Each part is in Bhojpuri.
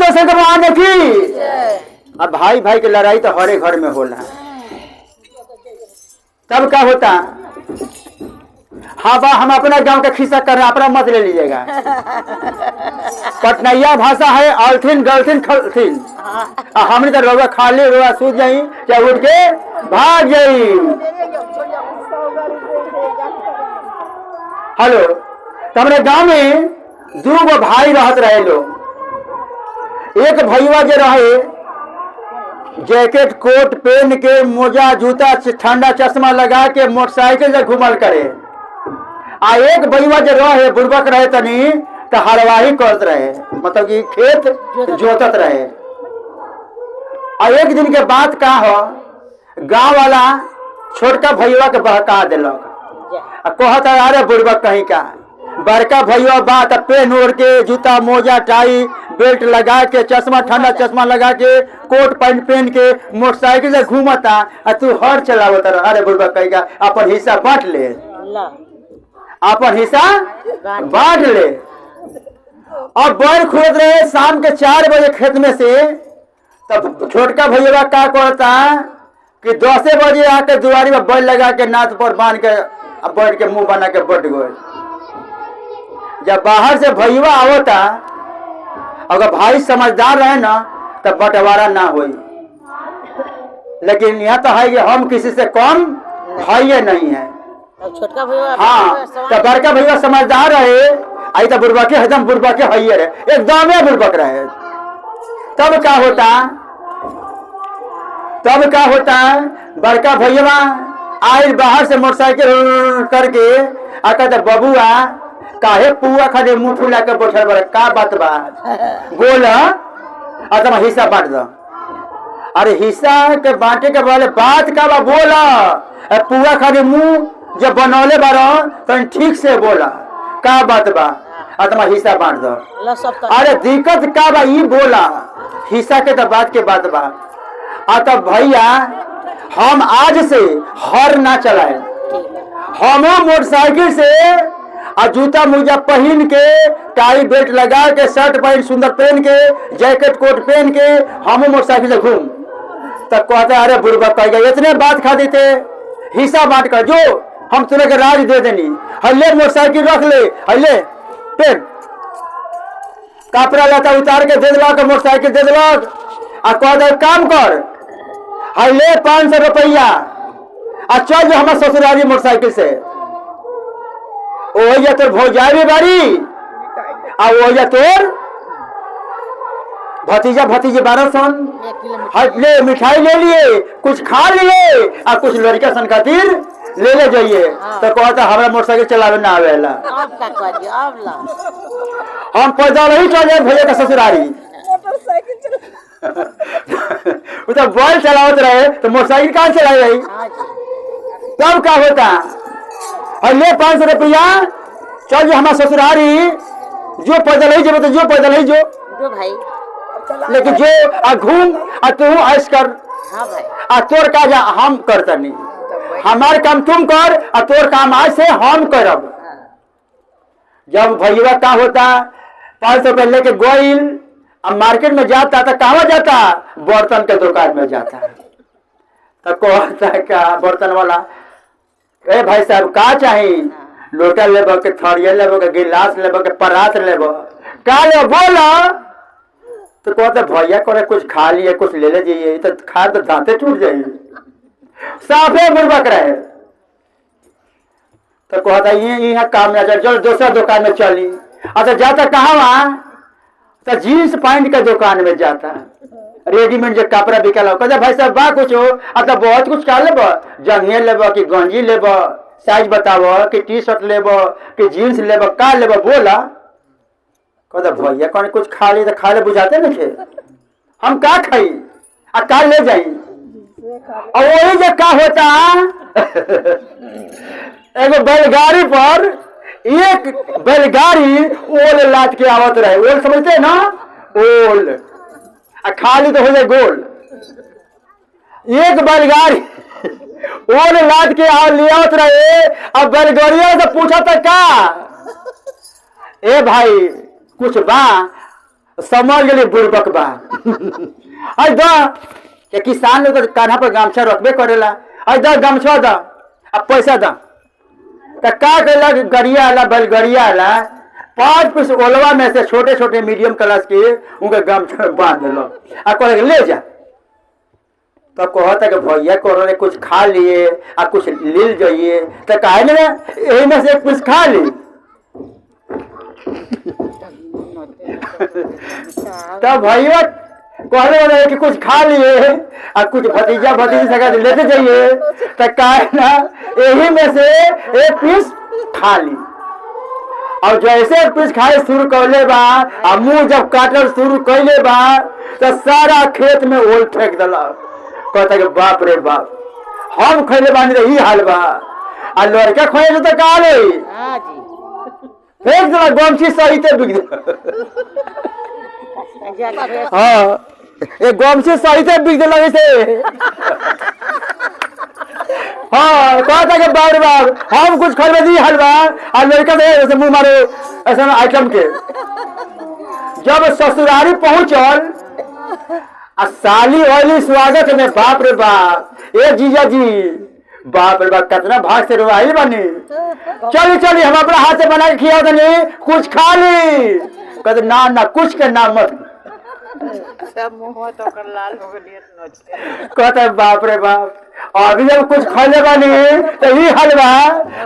शिव शंकर भगवान की। अब भाई भाई की लड़ाई तो हरे घर में होला। तब क्या होता, हाँ बा हम अपना गांव का खिस्सा कर रहे हैं, अपना मत ले लीजिएगा। पटनैया भाषा है अल्थिन गलथिन खलथिन। हमने तो रोगा खाली रोगा सूझ जाई चाहे उठ के भाग जाई। हेलो, तो हमारे गांव में दो गो भाई रहत रहे लोग। एक भैया जो रहे जैकेट कोट पहन के मोजा जूता ठंडा चश्मा लगा के मोटरसाइकिल से घूमल करे। आ एक भैया जो रहे बुड़बक रहे तनी तो हरवाही करत रहे, मतलब कि खेत जोतत रहे। और एक दिन के बाद का हो, गांव वाला छोटका भैया के बहका दिलक। कहता अरे बुड़बक कहीं का, बड़का भैया बात पेन ओढ़ के जूता मोजा टाई बेल्ट लगा के चश्मा ठंडा चश्मा लगा के कोट पैंट पहन के मोटरसाइकिल से घूमता, और तू हर चलावत रह। अरे बुड़बक कहीं का, अपन हिस्सा बांट ले, अपन हिस्सा बांट ले। और बैल खोद रहे शाम के 4 बजे खेत में से। तब छोटका भैया क्या करता कि 10 बजे आके दुआरी में बैल लगा के नाथ पर बांध के बैठ के मुंह बना के बैठ गए। जब बाहर से भैया आवता, अगर भाई समझदार रहे ना तब बंटवारा ना होई। लेकिन यहाँ तो है कि हम किसी से कम भाई नहीं है। छोटका भैया, हाँ, तो बड़का भैया समझदार रहे, आई तो बुड़बक के एकदम बुड़बक के हइये रहे, एकदम बुड़बक रहे। तब क्या होता, बड़का भैया आयल बाहर से मोटरसाइकिल करके आकर तो बबुआ काहे पुआ खाने मुंह फुला के बैठल बड़े, का बात बा बोल, तुम हिस्सा बांट दो। अरे हिस्सा के बांटे के वाले बात का बा बोला, पुआ खाने मुंह जब बनौले बारो तो ठीक से बोला, का बात बा तुम हिस्सा बांट दो। अरे दिक्कत का बा ई बोला, हिस्सा के तो बात के बात बा। तब भैया हम आज से हर ना चलाए, हम मोटरसाइकिल से और जूता मोजा पहन के टाई बेल्ट लगा के शर्ट पैंट सुंदर पहन के जैकेट कोट पहन के हम मोटरसाइकिल से घूम। तब कहते अरे बुड़बक कह गए, इतने बात खा देते, हिस्सा बांट कर जो हम तुम्हें के राज दे देनी। हल्ले मोटरसाइकिल रख ले, हल्ले पेन कपड़ा लता उतार के दे दिलक, मोटरसाइकिल दे दिलक। कह दे काम कर, हल्ले 500 रुपया आ चल जो हमारे ससुराली मोटरसाइकिल से। ओ तोर भौजाई बारी आ वो तोर भतीजा भतीजे 1200 ले मिठाई ले लिए, कुछ खा लिए और कुछ लड़का सन खातिर ले ले जाइए। तो कहता हमारा मोटरसाइकिल चलावे ना आवेला, हम पैदल ही चल जाए भैया का ससुरारी। वो तो बैल चलावत रहे तो मोटरसाइकिल कहाँ चलाई रही। तब क्या होता, ले 500 रुपया चल जो हमारा ससुरारी, जो पैदल ही जो, तो जो पैदल ही जो भाई, लेकिन जो घूम तू ऐश कर। हाँ भाई, तोर का जा हम करता नहीं, हमारे काम तुम कर और तोर काम आज से हम करब। जब भैया का होता 500 रुपये लेके गोइल, अब मार्केट में जाता तो कहाँ जाता, बर्तन के दुकान में जाता। तो कहता क्या बर्तन वाला, ए भाई साहब का चाहिए, लोटा लेबो के थरिया लेबो के गिलास लेबो के परात लेबो, का ले बोला। तो कहते भैया करे कुछ खा लिए कुछ ले ले जाइए, तो खा तो दांते टूट जाइए, साफे बुड़बक रहे। तो कहता यहाँ काम में चल दूसरा दुकान में चली। अच्छा जाता कहाँ वहाँ, तो जीन्स पैंट के दुकान में जाता, रेडीमेड जो कपड़ा बिकल। कहता भाई साहब बा कुछ हो, अच्छा बहुत कुछ का लेबो, जंघिया लेबो कि गंजी लेबो, साइज बताबो कि टी शर्ट लेबो कि जीन्स लेबो, का लेबो बोला। कहता भैया कौन कुछ खा ली तो खा ले, बुझाते नहीं थे हम का खाई आ का ले जाई। और वही जो का होता एगो बैलगाड़ी पर एक बैलगाड़ी ओल लाद के आवत रहे, ओल समझते ना, ओल खाली तो हो जाए गोल। एक बैलगाड़ी ओल लाद के ले आवत रहे। अब बैलगाड़िया से पूछा था का, ए भाई कुछ बा, समझ गए बुड़बक बा। आई दा के किसान लोग तो कान्हा पर गामछा रखबे करेला। आई दा गामछा दा अब पैसा दा तो का करेला कि गरिया आला बैलगरिया आला 5 पीस ओलवा में से छोटे छोटे मीडियम क्लास के उनके गामछा में बांध दिलो आ कहे ले जा। तो कहता कि भैया को कुछ खा लिए आ कुछ ले जाइए तो कहे ना यही में से एक पीस खा ली। तो भैया कहने वाले कि कुछ खा लिए और कुछ भतीजा भतीजी सका लेते जाइए तो कहे ना यही में से एक पीस खा ली। और जैसे एक पीस खाए शुरू कैले बा और मुंह जब काटल शुरू कैले बा तो सारा खेत में ओल फेंक दिला। कहता कि बाप रे बाप हम खैले बानी रही हाल बा और लड़का खोए तो का ले हाँ जी फेंक दिला गमछी सहित बिक दिला। हाँ ये गमछी सहित बिक दिला वैसे। हाँ कहता कि बाप रे बाप हम कुछ खैले दी हलवा और लड़का से मुंह मारे ऐसा आइटम के। जब ससुरारी पहुंचल आ साली वाली स्वागत में बाप रे बाप ए जीजा जी बाप रे बाप कितना भाग से रोवाइल बनी। चली चली हम अपना हाथ से बना के खिया दनी कुछ खा ली। कहते ना ना कुछ के नाम मत सब मुंह तो कर लाल हो गए नोच के। कहते बाप रे बाप अभी जब कुछ खैले बनी तो ही हलवा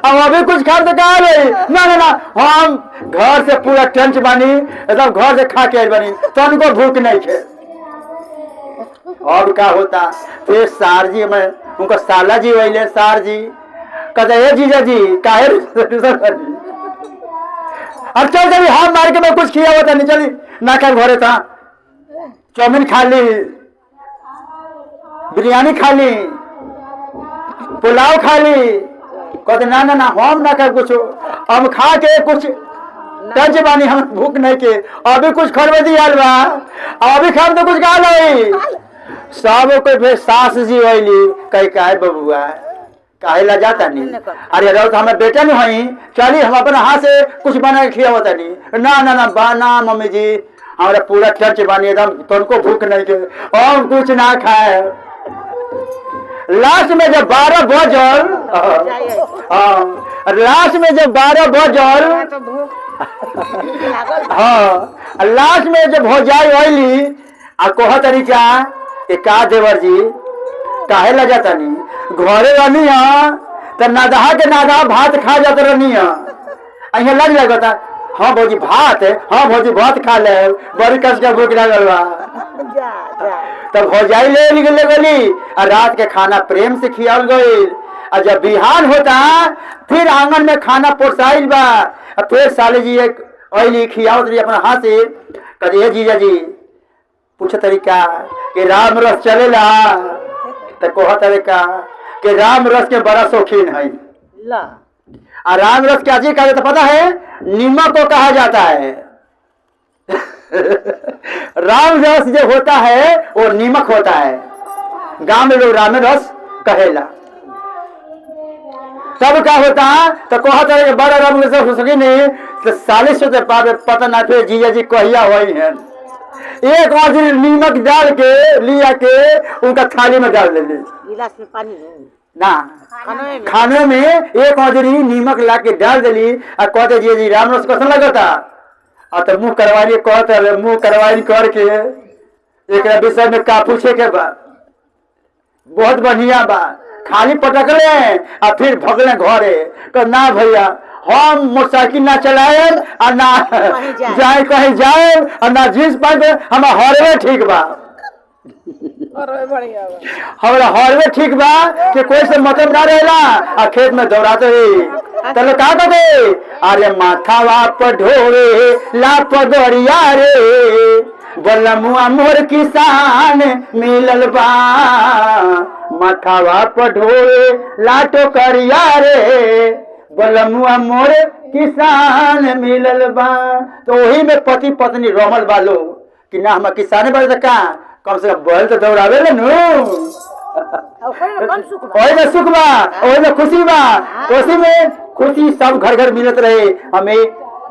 अब अभी कुछ खा तो कहा गई ना ना ना हम घर से पूरा टेंट बनी एकदम घर से खा के आई बनी तो उनको भूख नहीं थे। और क्या होता फिर सार जी में उनको साला जी वही सार जी कहते हे जीजा जी काहे अब चल चली हम मार के मैं कुछ किया होता नहीं चली ना कर घरे था चाउमीन खा ली बिरयानी खा ली पुलाव खा ली। कहते ना ना ना हम ना कर कुछ हम खा के कुछ टच बानी हम भूख नहीं के अभी कुछ खरबे दी हलवा अभी खाम तो कुछ खा ली। सब कोई फिर सास जी वही कही काहे बबुआ काहे ला जाता नहीं अरे रहो तो हमें बेटा नहीं हुई चलिए हम अपने हाथ से कुछ बना के खिया होता नहीं ना ना ना बाना मम्मी जी हमारा पूरा चर्च बानी एकदम तुमको भूख नहीं के और कुछ ना खाए। लास्ट में जब 12 बजल लास्ट में जब 12 बजल हाँ लास्ट में जब हो जाए वही आ कह तरीका का देवर जी काहे ला जाता नहीं घरे रहनी है तो नादहा के नादहा भात खा जाता रहनी है अहिया लग लगता हाँ भौजी भात है हाँ भौजी भात खा ले बड़ी कष्ट का भूख लगल बा। तब भौजाई ले निकले गली और रात के खाना प्रेम से खियाल गई और जब बिहान होता फिर आंगन में खाना पोसाइल बा फिर साले जी एक ऑयली खियाओ रही अपना हाथ से कहे जीजा जी पूछ तरीका कि राम रस चलेला तो कह तरीका कि राम रस के बड़ा शौकीन है ला और राम रस क्या चीज कहते तो पता है नीमक को कहा जाता है। राम रस जो होता है वो नीमक होता है गांव में लोग राम रस कहेला। तब क्या होता तो कहता है बड़ा राम रस हो सके नहीं तो 40 से पता ना फिर जीजा जी कहिया वही है एक औजरी नीमक डाल के लिया के उनका थाली में डाल देली गिलास में पानी ना खाने में एक औजरी नीमक ला के डाल देली और कहते जी राम रस कैसा लगता और तो मुंह करवाई कहते मुंह करवाई करके एक विषय में का पूछे के बा बहुत बढ़िया बा खाली पटक ले और फिर भगले घरे कह ना भैया हम मोटरसाइकिल ना चलाए और ना जाए कहीं जाए और ना जींस पहन हम हरवे ठीक बा हमारा हरवे ठीक बा कि कोई से मतलब ना रहेला और खेत में दौड़ाते रही तो का कहते अरे माथा वाप ढोरे ला पगड़िया रे बलमुआ मोर किसान मिलल बा माथा वाप ढोरे लाटो करिया रे बलमुआ मोर किसान मिलल बा। तो वही में पति पत्नी रमल बालो कि ना हम किसाने बाले तो का कम से कम बैल तो दौड़ावे ले नु वही में सुख बा वही में खुशी बा उसी में खुशी सब घर घर मिलत रहे हमें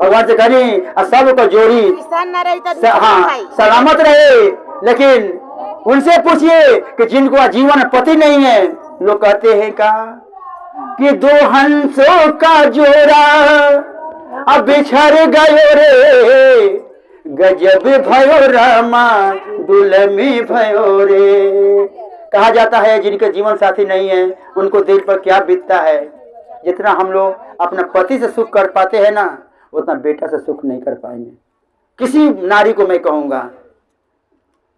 भगवान से करी और सबको जोड़ी किसान ना रही तो हाँ सलामत रहे। लेकिन उनसे पूछिए कि जिनको जीवन पति नहीं है, लोग कहते हैं का कि दो हंसों का जोड़ा अब बिछड़ गयो रे, गजब भयो रामा दुलमी भयो रे। कहा जाता है जिनके जीवन साथी नहीं है उनको दिल पर क्या बीतता है। जितना हम लोग अपना पति से सुख कर पाते हैं ना, उतना बेटा से सुख नहीं कर पाएंगे किसी नारी को मैं कहूंगा।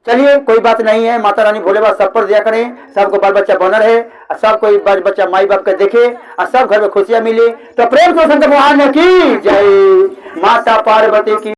चलिए कोई बात नहीं है, माता रानी भोले बाबा सब पर दिया करें, सबको बाल बच्चा बना रहे और सब कोई बाल बच्चा माई बाप का देखे और सब घर में खुशियां मिले। तो प्रेम से शंकर भगवान की जय, माता पार्वती की